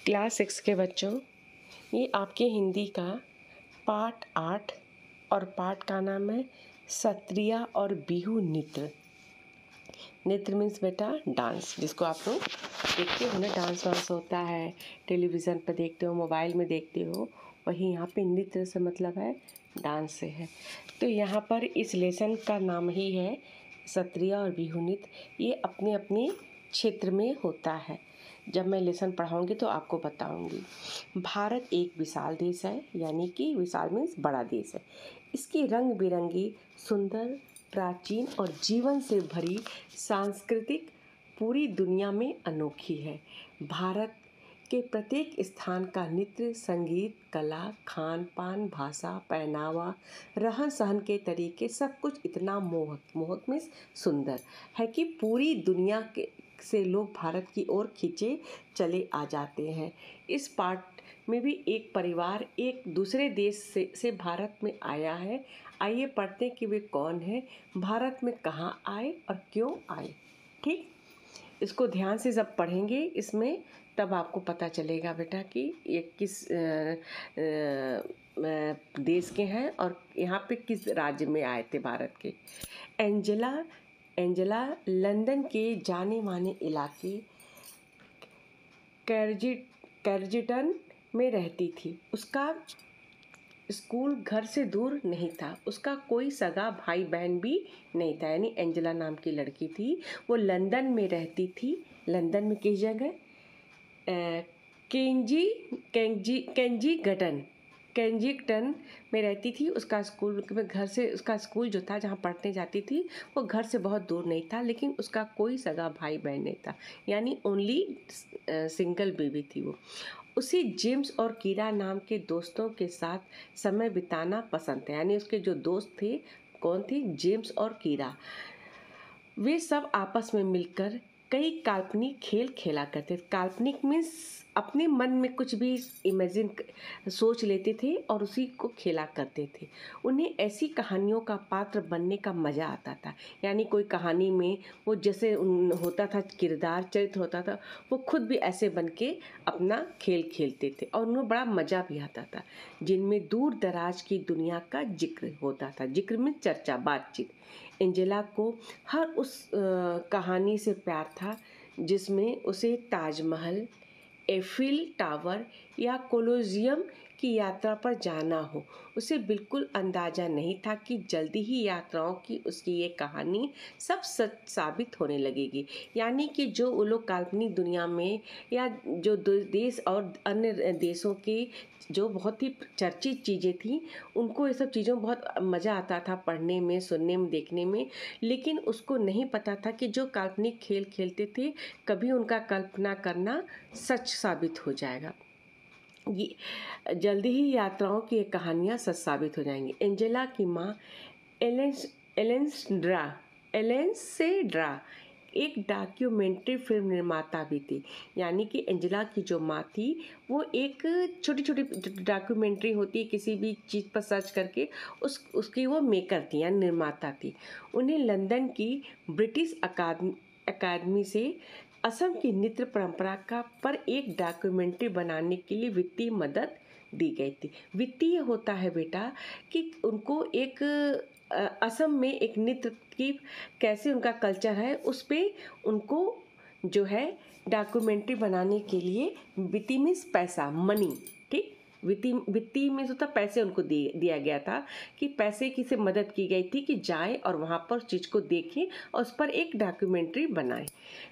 Class 6 के बच्चों, ये आपके हिंदी का पाठ 8 और पाठ का नाम है सत्रिया और बिहू नृत्य। नृत्य मीन्स बेटा डांस, जिसको आप लोग देखते हो ना, डांस वांस होता है, टेलीविज़न पर देखते हो, मोबाइल में देखते हो, वही यहाँ पे नृत्य से मतलब है डांस से है। तो यहाँ पर इस लेसन का नाम ही है सत्रिया और बिहू नृत्य। ये अपने अपने क्षेत्र में होता है। जब मैं लेसन पढ़ाऊँगी तो आपको बताऊँगी। भारत एक विशाल देश है, यानी कि विशाल मीन्स बड़ा देश है। इसकी रंग बिरंगी, सुंदर, प्राचीन और जीवन से भरी सांस्कृतिक पूरी दुनिया में अनोखी है। भारत के प्रत्येक स्थान का नृत्य, संगीत, कला, खान पान, भाषा, पहनावा, रहन सहन के तरीके सब कुछ इतना मोहक मीन्स सुंदर है कि पूरी दुनिया के से लोग भारत की ओर खींचे चले आ जाते हैं। इस पाठ में भी एक परिवार एक दूसरे देश से भारत में आया है। आइए पढ़ते हैं कि वे कौन है, भारत में कहाँ आए और क्यों आए। ठीक, इसको ध्यान से जब पढ़ेंगे इसमें तब आपको पता चलेगा बेटा कि ये किस देश के हैं और यहाँ पे किस राज्य में आए थे भारत के। एंजेला लंदन के जाने माने इलाके कैर्जिटन में रहती थी। उसका स्कूल घर से दूर नहीं था। उसका कोई सगा भाई बहन भी नहीं था। यानी एंजेला नाम की लड़की थी, वो लंदन में रहती थी। लंदन में किस जगह? केंजिंगटन में रहती थी। उसका स्कूल में घर से, उसका स्कूल जो था जहाँ पढ़ने जाती थी वो घर से बहुत दूर नहीं था, लेकिन उसका कोई सगा भाई बहन नहीं था, यानी ओनली सिंगल बेबी थी वो। उसे जेम्स और कीरा नाम के दोस्तों के साथ समय बिताना पसंद था। यानी उसके जो दोस्त थे, कौन थे? जेम्स और कीरा। वे सब आपस में मिलकर कई काल्पनिक खेल खेला करते थे। काल्पनिक मीन्स अपने मन में कुछ भी इमेजिन सोच लेते थे और उसी को खेला करते थे। उन्हें ऐसी कहानियों का पात्र बनने का मज़ा आता था। यानी कोई कहानी में वो जैसे होता था, किरदार चरित्र होता था, वो खुद भी ऐसे बन के अपना खेल खेलते थे और उन्हें बड़ा मज़ा भी आता था, जिनमें दूर दराज की दुनिया का जिक्र होता था। जिक्र में चर्चा, बातचीत। एंजेला को हर उस कहानी से प्यार था जिसमें उसे ताजमहल, एफिल टावर या कोलोजियम की यात्रा पर जाना हो। उसे बिल्कुल अंदाज़ा नहीं था कि जल्दी ही यात्राओं की उसकी ये कहानी सब सच साबित होने लगेगी। यानी कि जो वो लोग काल्पनिक दुनिया में या जो देश और अन्य देशों के जो बहुत ही चर्चित चीज़ें थी, उनको ये सब चीज़ों में बहुत मज़ा आता था पढ़ने में, सुनने में, देखने में। लेकिन उसको नहीं पता था कि जो काल्पनिक खेल खेलते थे, कभी उनका कल्पना करना सच साबित हो जाएगा। ये जल्दी ही यात्राओं की कहानियाँ सच साबित हो जाएंगी। एंजेला की माँ एलेंसेड्रा एक डॉक्यूमेंट्री फिल्म निर्माता भी थी। यानी कि एंजेला की जो माँ थी वो एक छोटी छोटी डॉक्यूमेंट्री होती है, किसी भी चीज़ पर सर्च करके उसकी वो मेकर थी या निर्माता थी। उन्हें लंदन की ब्रिटिश अकादमी से असम की नृत्य परंपरा का पर एक डॉक्यूमेंट्री बनाने के लिए वित्तीय मदद दी गई थी। वित्तीय होता है बेटा कि उनको एक असम में एक नृत्य की कैसे उनका कल्चर है, उस पे उनको जो है डॉक्यूमेंट्री बनाने के लिए वित्तीय मीन्स पैसा, मनी। ठीक, वित्तीय में होता पैसे उनको दिया गया था कि पैसे की से मदद की गई थी कि जाएं और वहाँ पर उस चीज़ को देखें और उस पर एक डॉक्यूमेंट्री बनाएं।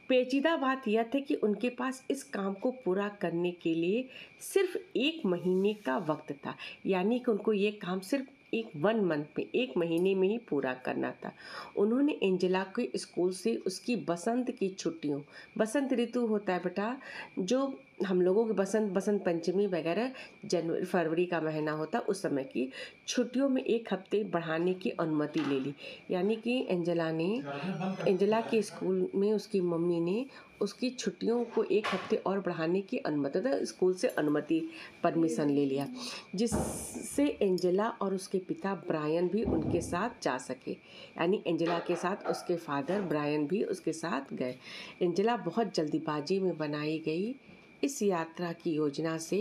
पेचीदा बात यह थी कि उनके पास इस काम को पूरा करने के लिए सिर्फ 1 महीने का वक्त था। यानी कि उनको ये काम सिर्फ 1 मंथ में, 1 महीने में ही पूरा करना था। उन्होंने एंजेला के स्कूल से उसकी बसंत की छुट्टियों, बसंत ऋतु होता है बेटा जो हम लोगों के बसंत पंचमी वगैरह जनवरी फरवरी का महीना होता, उस समय की छुट्टियों में 1 हफ्ते बढ़ाने की अनुमति ले ली। यानी कि एंजेला के स्कूल में उसकी मम्मी ने उसकी छुट्टियों को 1 हफ्ते और बढ़ाने की अनुमति, स्कूल से अनुमति, परमिशन ले लिया, जिससे एंजेला और उसके पिता ब्रायन भी उनके साथ जा सके। यानी एंजेला के साथ उसके फादर ब्रायन भी उसके साथ गए। एंजेला बहुत जल्दीबाजी में बनाई गई इस यात्रा की योजना से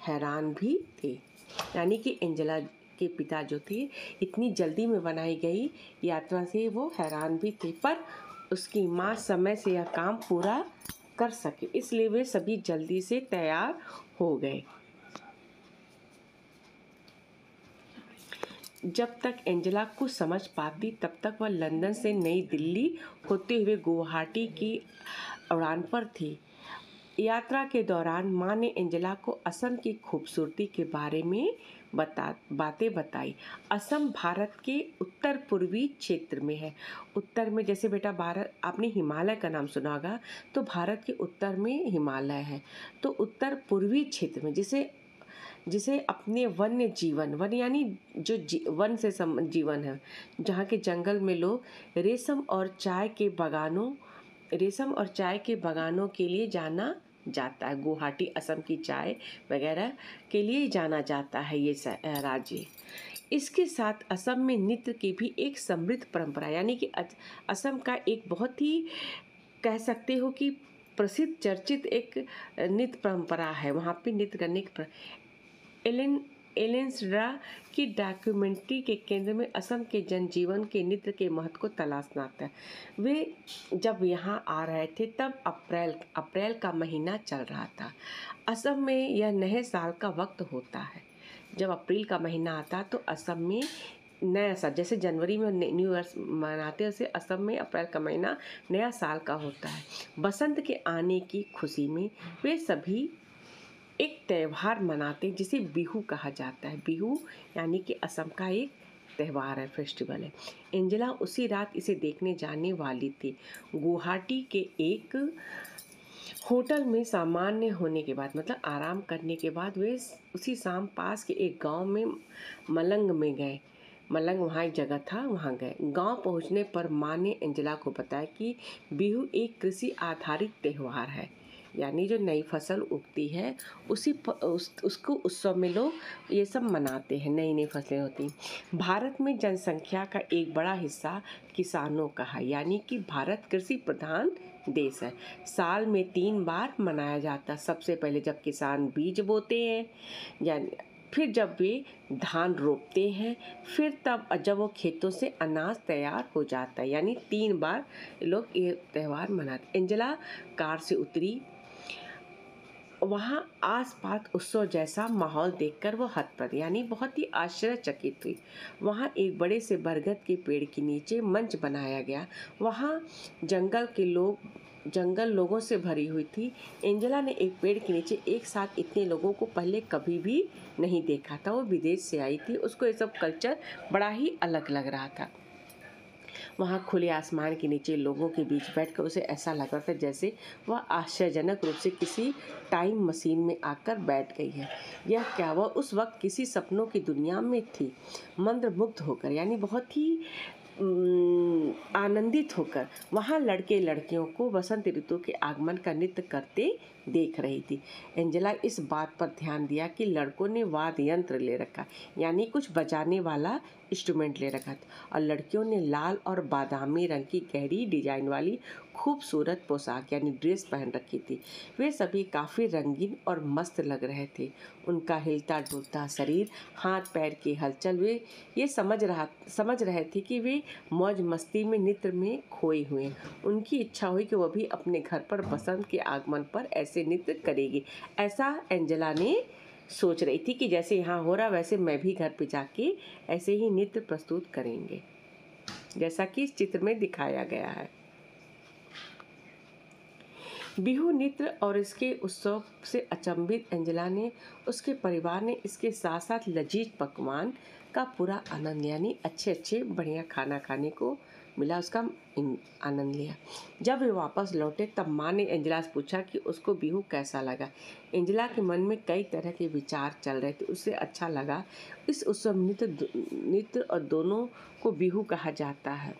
हैरान भी थे। यानी कि एंजेला के पिता जो थे, इतनी जल्दी में बनाई गई यात्रा से वो हैरान भी थे, पर उसकी माँ समय से यह काम पूरा कर सके, इसलिए वे सभी जल्दी से तैयार हो गए। जब तक एंजेला कुछ समझ पाती तब तक वह लंदन से नई दिल्ली होते हुए गुवाहाटी की उड़ान पर थी। यात्रा के दौरान माँ ने एंजेला को असम की खूबसूरती के बारे में बातें बताई। असम भारत के उत्तर पूर्वी क्षेत्र में है। उत्तर में, जैसे बेटा भारत, आपने हिमालय का नाम सुना होगा, तो भारत के उत्तर में हिमालय है। तो उत्तर पूर्वी क्षेत्र में जिसे जिसे अपने वन्य जीवन, वन यानी जो वन से संबंध जीवन है, जहाँ के जंगल में लोग रेशम और चाय के बगानों के लिए जाना जाता है। गुवाहाटी असम की चाय वगैरह के लिए जाना जाता है ये राज्य। इसके साथ असम में नृत्य की भी एक समृद्ध परंपरा, यानी कि असम का एक बहुत ही, कह सकते हो कि प्रसिद्ध चर्चित एक नृत्य परंपरा है। वहाँ पे नृत्य करने की एलेंसड्रा की डॉक्यूमेंट्री के केंद्र में असम के जनजीवन के नृत्य के महत्व को तलाशना आता है। वे जब यहाँ आ रहे थे तब अप्रैल का महीना चल रहा था। असम में यह नए साल का वक्त होता है। जब अप्रैल का महीना आता तो असम में नया साल, जैसे जनवरी में न्यू ईयर मनाते हैं, उसे असम में अप्रैल का महीना नया साल का होता है। बसंत के आने की खुशी में वे सभी एक त्यौहार मनाते जिसे बिहू कहा जाता है। बिहू यानी कि असम का एक त्यौहार है, फेस्टिवल है। एंजेला उसी रात इसे देखने जाने वाली थी। गुवाहाटी के एक होटल में सामान्य होने के बाद, मतलब आराम करने के बाद, वे उसी शाम पास के एक गांव में मलंग में गए। मलंग वहाँ एक जगह था, वहाँ गए। गांव पहुँचने पर माँ ने एंजेला को बताया कि बिहू एक कृषि आधारित त्यौहार है, यानी जो नई फसल उगती है उसको उत्सव में लोग ये सब मनाते हैं। नई नई फसलें होती हैं। भारत में जनसंख्या का एक बड़ा हिस्सा किसानों का है, यानी कि भारत कृषि प्रधान देश है। साल में 3 बार मनाया जाता है। सबसे पहले जब किसान बीज बोते हैं, यानी फिर जब वे धान रोपते हैं, फिर तब जब वो खेतों से अनाज तैयार हो जाता है, यानी 3 बार लोग ये त्यौहार मनाते। एंजेला कार से उतरी। वहाँ आसपास उत्सव जैसा माहौल देखकर वो हतप्रभ, यानी बहुत ही आश्चर्यचकित हुई। वहाँ एक बड़े से बरगद के पेड़ के नीचे मंच बनाया गया। वहाँ जंगल लोगों से भरी हुई थी। एंजेला ने एक पेड़ के नीचे एक साथ इतने लोगों को पहले कभी भी नहीं देखा था। वो विदेश से आई थी, उसको ये सब कल्चर बड़ा ही अलग लग रहा था। वहाँ खुले आसमान के नीचे लोगों के बीच बैठकर उसे ऐसा लग रहा था जैसे वह आश्चर्यजनक रूप से किसी टाइम मशीन में आकर बैठ गई है। यह क्या, वह उस वक्त किसी सपनों की दुनिया में थी। मंत्रमुग्ध होकर, यानी बहुत ही आनंदित होकर वहाँ लड़के लड़कियों को वसंत ऋतु के आगमन का नृत्य करते देख रही थी। एंजेला इस बात पर ध्यान दिया कि लड़कों ने वाद्य यंत्र ले रखा, यानी कुछ बजाने वाला इंस्ट्रूमेंट ले रखा था, और लड़कियों ने लाल और बादामी रंग की गहरी डिजाइन वाली खूबसूरत पोशाक यानी ड्रेस पहन रखी थी। वे सभी काफ़ी रंगीन और मस्त लग रहे थे। उनका हिलता डुलता शरीर, हाथ पैर की हलचल, वे ये समझ रहे थे कि वे मौज मस्ती में नृत्य में खोए हुए। उनकी इच्छा हुई कि वह भी अपने घर पर बसंत के आगमन पर ऐसे नृत्य करेगी। ऐसा एंजेला ने सोच रही थी कि जैसे यहाँ हो रहा वैसे मैं भी घर पे जाके ऐसे ही नृत्य प्रस्तुत करेंगे, जैसा कि इस चित्र में दिखाया गया है। बिहू नृत्य और इसके उत्सव से अचंभित एंजेला ने, उसके परिवार ने इसके साथ साथ लजीज पकवान का पूरा आनंद, यानी अच्छे बढ़िया खाना खाने को मिला, उसका आनंद लिया। जब वे वापस लौटे तब माँ ने एंजेला से पूछा कि उसको बिहू कैसा लगा। एंजेला के मन में कई तरह के विचार चल रहे थे। उसे अच्छा लगा। इस उत्सव नृत्य और दोनों को बिहू कहा जाता है।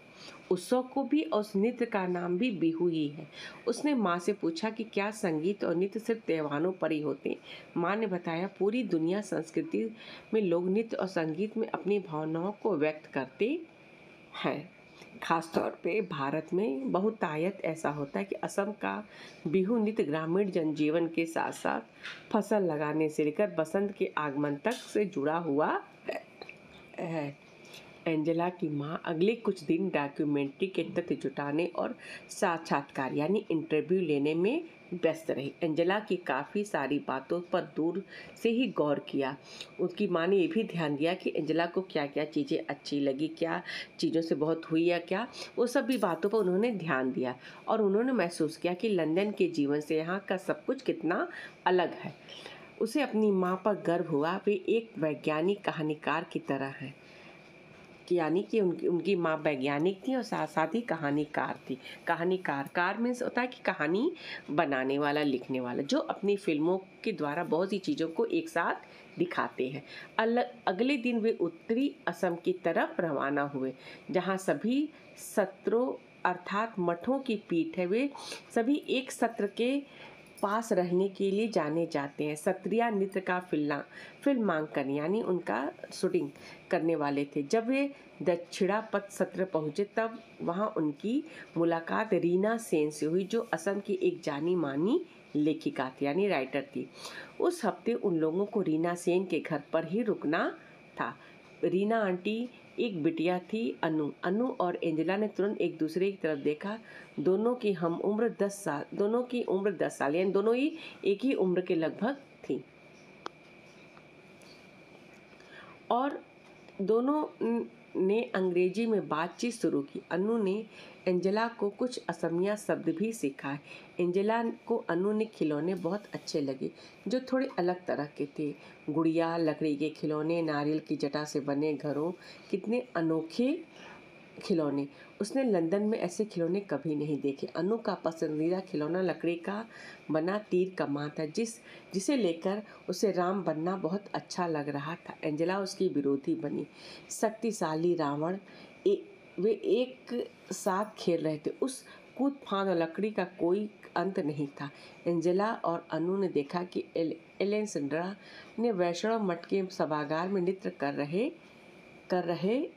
उत्सव को भी और उस नृत्य का नाम भी बिहू ही है। उसने माँ से पूछा कि क्या संगीत और नृत्य सिर्फ त्योहारों पर ही होते हैं। माँ ने बताया पूरी दुनिया संस्कृति में लोग नृत्य और संगीत में अपनी भावनाओं को व्यक्त करते हैं। खास तौर पे भारत में बहुतायत ऐसा होता है कि असम का बिहू नृत्य ग्रामीण जनजीवन के साथ साथ फसल लगाने से लेकर बसंत के आगमन तक से जुड़ा हुआ है। एंजेला की मां अगले कुछ दिन डॉक्यूमेंट्री के तथ्य जुटाने और साक्षात्कार यानी इंटरव्यू लेने में व्यस्त रही। एंजेला की काफ़ी सारी बातों पर दूर से ही गौर किया। उसकी मां ने ये भी ध्यान दिया कि एंजेला को क्या क्या चीज़ें अच्छी लगी, क्या चीज़ों से बहुत हुई या क्या, वो सब भी बातों पर उन्होंने ध्यान दिया और उन्होंने महसूस किया कि लंदन के जीवन से यहाँ का सब कुछ कितना अलग है। उसे अपनी माँ पर गर्व हुआ। वे एक वैज्ञानिक कहानीकार की तरह हैं, यानी कि उनकी माँ वैज्ञानिक थी और साथ साथ ही कहानीकार थी। कहानीकार मीन्स होता है कि कहानी बनाने वाला, लिखने वाला, जो अपनी फिल्मों के द्वारा बहुत सी चीज़ों को एक साथ दिखाते हैं। अगले दिन वे उत्तरी असम की तरफ रवाना हुए, जहाँ सभी सत्रों अर्थात मठों की पीठ है। वे सभी एक सत्र के पास रहने के लिए जाने जाते हैं। सत्रिया नृत्य का फिल्मांकन यानी उनका शूटिंग करने वाले थे। जब वे दक्षिणा पथ सत्र पहुंचे तब वहां उनकी मुलाकात रीना सेन से हुई, जो असम की एक जानी मानी लेखिका थी यानी राइटर थी। उस हफ्ते उन लोगों को रीना सेन के घर पर ही रुकना था। रीना आंटी एक बिटिया थी अनु। अनु और एंजेला ने तुरंत एक दूसरे की तरफ देखा। दोनों की उम्र 10 साल यानी दोनों ही एक ही उम्र के लगभग थी और दोनों ने अंग्रेजी में बातचीत शुरू की। अनु ने एंजेला को कुछ असमिया शब्द भी सिखाए। एंजेला को अनु ने खिलौने बहुत अच्छे लगे, जो थोड़े अलग तरह के थे। गुड़िया, लकड़ी के खिलौने, नारियल की जटा से बने घरों, कितने अनोखे खिलौने। उसने लंदन में ऐसे खिलौने कभी नहीं देखे। अनु का पसंदीदा खिलौना लकड़ी का बना तीर कमान था, जिसे लेकर उसे राम बनना बहुत अच्छा लग रहा था। एंजेला उसकी विरोधी बनी। शक्तिशाली रावण वे एक साथ खेल रहे थे। उस कूद फांद और लकड़ी का कोई अंत नहीं था। एंजेला और अनु ने देखा कि एलेक्सेंड्रा ने वैष्णव मठ के सभागार में नृत्य कर रहे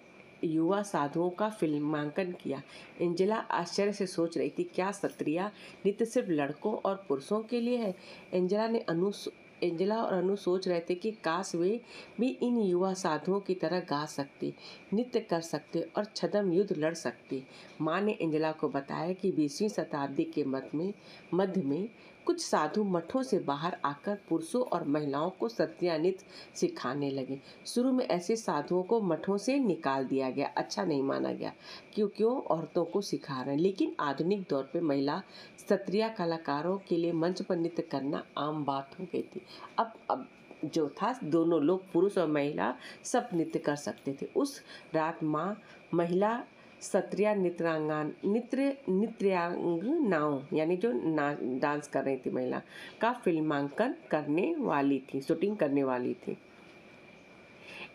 युवा साधुओं का फिल्मांकन किया। एंजेला आश्चर्य से सोच रही थी, क्या सत्रिया नृत्य सिर्फ लड़कों और पुरुषों के लिए है? एंजेला और अनु सोच रहे थे कि काश वे भी इन युवा साधुओं की तरह गा सकते, नृत्य कर सकते और छद्म युद्ध लड़ सकते। माँ ने एंजेला को बताया कि 20वीं शताब्दी के मध्य में कुछ साधु मठों से बाहर आकर पुरुषों और महिलाओं को सत्रिया नृत्य सिखाने लगे। शुरू में ऐसे साधुओं को मठों से निकाल दिया गया, अच्छा नहीं माना गया क्यों औरतों को सिखा रहे हैं। लेकिन आधुनिक दौर पे महिला सत्रिया कलाकारों के लिए मंच पर नृत्य करना आम बात हो गई थी। अब जो था, दोनों लोग, पुरुष और महिला, सब नृत्य कर सकते थे। उस रात माँ महिला सत्रिया नृत्यांगनाओं यानी जो डांस कर रही थी महिला का फिल्मांकन करने वाली थी, शूटिंग करने वाली थी।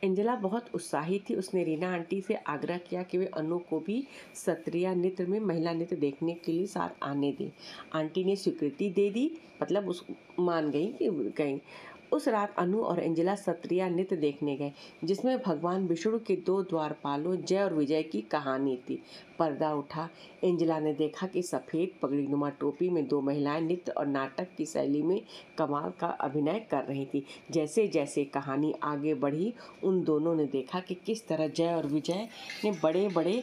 एंजेला बहुत उत्साहित थी। उसने रीना आंटी से आग्रह किया कि वे अनु को भी सत्रिया नृत्य में महिला नृत्य देखने के लिए साथ आने दें। आंटी ने स्वीकृति दे दी, मतलब मान गई कि गई। उस रात अनु और एंजेला सत्रिया नृत्य देखने गए, जिसमें भगवान विष्णु के 2 द्वारपालों जय और विजय की कहानी थी। पर्दा उठा। एंजेला ने देखा कि सफ़ेद पगड़ीनुमा टोपी में 2 महिलाएं नृत्य और नाटक की शैली में कमाल का अभिनय कर रही थी। जैसे जैसे कहानी आगे बढ़ी, उन दोनों ने देखा कि किस तरह जय और विजय ने बड़े बड़े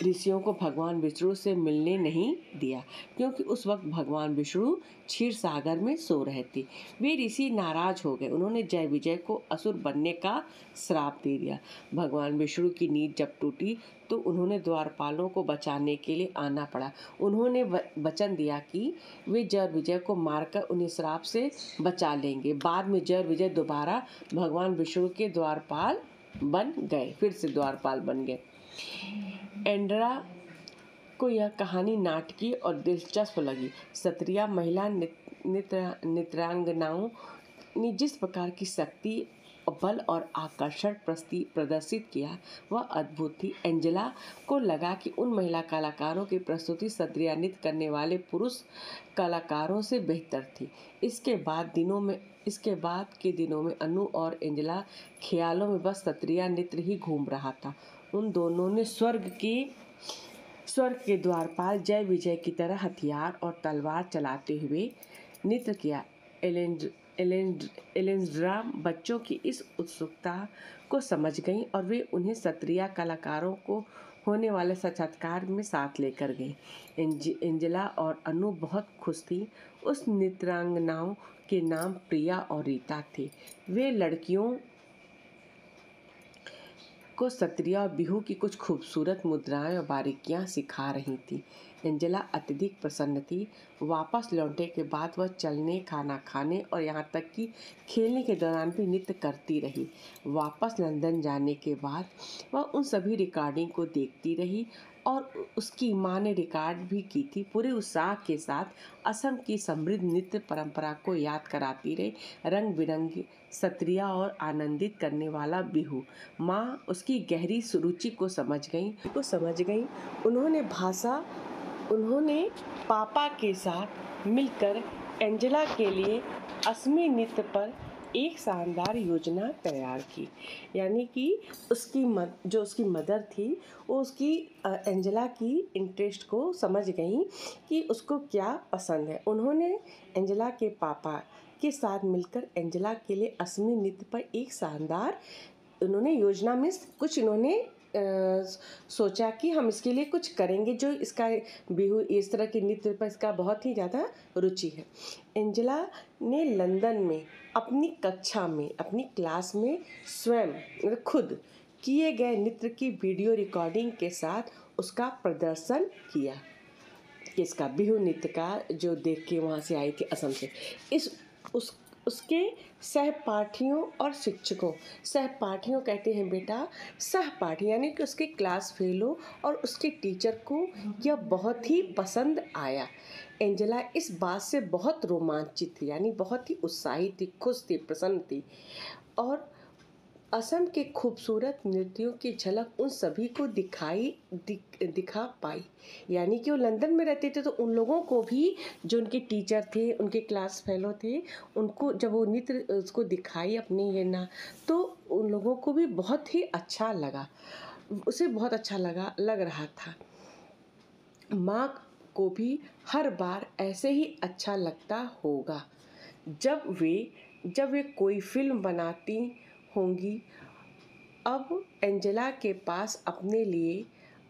ऋषियों को भगवान विष्णु से मिलने नहीं दिया, क्योंकि उस वक्त भगवान विष्णु क्षीर सागर में सो रहे थे। वे ऋषि नाराज हो गए। उन्होंने जय विजय को असुर बनने का श्राप दे दिया। भगवान विष्णु की नींद जब टूटी तो उन्होंने द्वारपालों को बचाने के लिए आना पड़ा। उन्होंने वचन दिया कि वे जय और विजय को मारकर उन्हें श्राप से बचा लेंगे। बाद में जय और विजय दोबारा भगवान विष्णु के द्वारपाल बन गए, फिर से द्वारपाल बन गए। एंड्रा को यह कहानी नाटकीय और दिलचस्प लगी। सत्रिया महिला नृत्यांगनाओं ने जिस प्रकार की शक्ति, बल और आकर्षण प्रदर्शित किया, वह अद्भुत थी। एंजेला को लगा कि उन महिला कलाकारों की प्रस्तुति सत्रिया नृत्य करने वाले पुरुष कलाकारों से बेहतर थी। इसके बाद के दिनों में अनु और एंजेला ख्यालों में बस सत्रिया नृत्य ही घूम रहा था। उन दोनों ने स्वर्ग की स्वर्ग के द्वारपाल जय विजय की तरह हथियार और तलवार चलाते हुए नृत्य किया। एलेंड्रा बच्चों की इस उत्सुकता को समझ गई और वे उन्हें सत्रिया कलाकारों को होने वाले साक्षात्कार में साथ लेकर गई। एंजेला और अनु बहुत खुश थी। उस नृत्यांगनाओं के नाम प्रिया और रीता थे। वे लड़कियों को सत्रिया और बिहू की कुछ खूबसूरत मुद्राएं और बारीकियां सिखा रही थी। एंजेला अत्यधिक प्रसन्न थी। वापस लौटने के बाद वह चलने, खाना खाने और यहाँ तक कि खेलने के दौरान भी नृत्य करती रही। वापस लंदन जाने के बाद वह उन सभी रिकॉर्डिंग को देखती रही और उसकी माँ ने रिकॉर्ड भी की थी। पूरे उत्साह के साथ असम की समृद्ध नृत्य परंपरा को याद कराती रही। रंग बिरंगी सत्रिया और आनंदित करने वाला बिहू। माँ उसकी गहरी रुचि को समझ गई। उन्होंने पापा के साथ मिलकर एंजेला के लिए असमी नृत्य पर एक शानदार योजना तैयार की। यानी कि जो उसकी मदर थी वो उसकी एंजेला की इंटरेस्ट को समझ गई कि उसको क्या पसंद है। उन्होंने एंजेला के पापा के साथ मिलकर एंजेला के लिए असमी नृत्य पर एक शानदार योजना में कुछ सोचा कि हम इसके लिए कुछ करेंगे। जो इसका बिहू इस तरह के नृत्य पर इसका बहुत ही ज़्यादा रुचि है। एंजेला ने लंदन में अपनी कक्षा में, अपनी क्लास में स्वयं खुद किए गए नृत्य की वीडियो रिकॉर्डिंग के साथ उसका प्रदर्शन किया। इसका बिहू नृत्य का जो देख के वहाँ से आई थी असम से। उसके सहपाठियों और शिक्षकों, सहपाठियों कहते हैं बेटा, सहपाठी यानी कि उसके क्लास फेलो और उसके टीचर को यह बहुत ही पसंद आया। एंजेला इस बात से बहुत रोमांचित थी, यानी बहुत ही उत्साहित थी, खुश थी, प्रसन्न थी और असम के खूबसूरत नृत्यों की झलक उन सभी को दिखा पाई। यानी कि वो लंदन में रहते थे तो उन लोगों को भी, जो उनके टीचर थे, उनके क्लास फेलो थे, उनको जब वो नृत्य उसको दिखाई अपनी ये ना, तो उन लोगों को भी बहुत ही अच्छा लगा, उसे बहुत अच्छा लग रहा था। माँ को भी हर बार ऐसे ही अच्छा लगता होगा जब वे कोई फिल्म बनाती होंगी। अब एंजेला के पास अपने लिए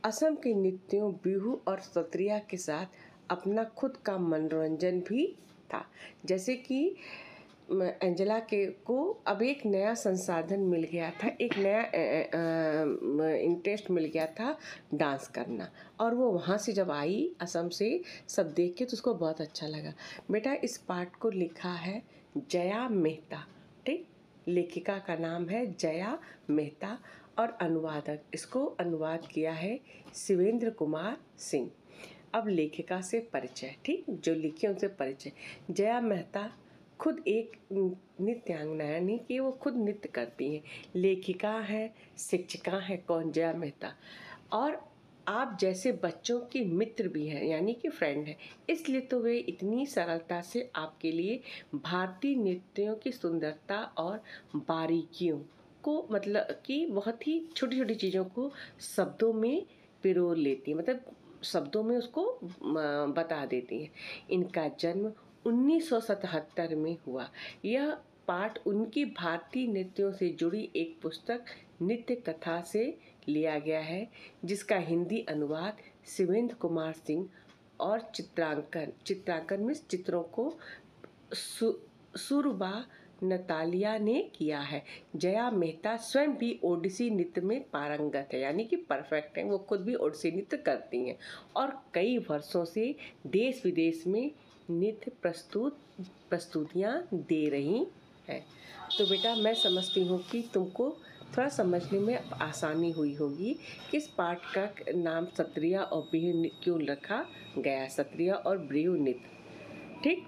असम के नृत्यों, बिहू और सत्रिया के साथ अपना खुद का मनोरंजन भी था। जैसे कि एंजेला को अब एक नया संसाधन मिल गया था, एक नया इंटरेस्ट मिल गया था डांस करना। और वो वहाँ से जब आई असम से, सब देख के तो उसको बहुत अच्छा लगा। बेटा इस पाठ को लिखा है जया मेहता, ठीक, लेखिका का नाम है जया मेहता और इसको अनुवाद किया है शिवेंद्र कुमार सिंह। अब लेखिका से परिचय, ठीक, जो लिखी उनसे परिचय। जया मेहता खुद एक नृत्यांगना, यानी कि वो खुद नृत्य करती हैं, लेखिका हैं, शिक्षिका हैं। कौन? जया मेहता। और आप जैसे बच्चों की मित्र भी हैं, यानी कि फ्रेंड हैं, इसलिए तो वे इतनी सरलता से आपके लिए भारतीय नृत्यों की सुंदरता और बारीकियों को, मतलब कि बहुत ही छोटी छोटी चीज़ों को शब्दों में पिरो लेती हैं, मतलब शब्दों में उसको बता देती हैं। इनका जन्म 1977 में हुआ। यह पाठ उनकी भारतीय नृत्यों से जुड़ी एक पुस्तक नृत्य कथा से लिया गया है, जिसका हिंदी अनुवाद शिवेंद्र कुमार सिंह और चित्रांकन में चित्रों को सुरबा नतालिया ने किया है। जया मेहता स्वयं भी ओडिसी नृत्य में पारंगत है, यानी कि परफेक्ट है। वो खुद भी ओडिसी नृत्य करती हैं और कई वर्षों से देश विदेश में नृत्य प्रस्तुतियाँ दे रही हैं। तो बेटा मैं समझती हूँ कि तुमको थोड़ा समझने में आसानी हुई होगी कि इस पाठ का नाम सत्रिया और बिहू क्यों रखा गया, सत्रिया और बिहू नृत्य, ठीक।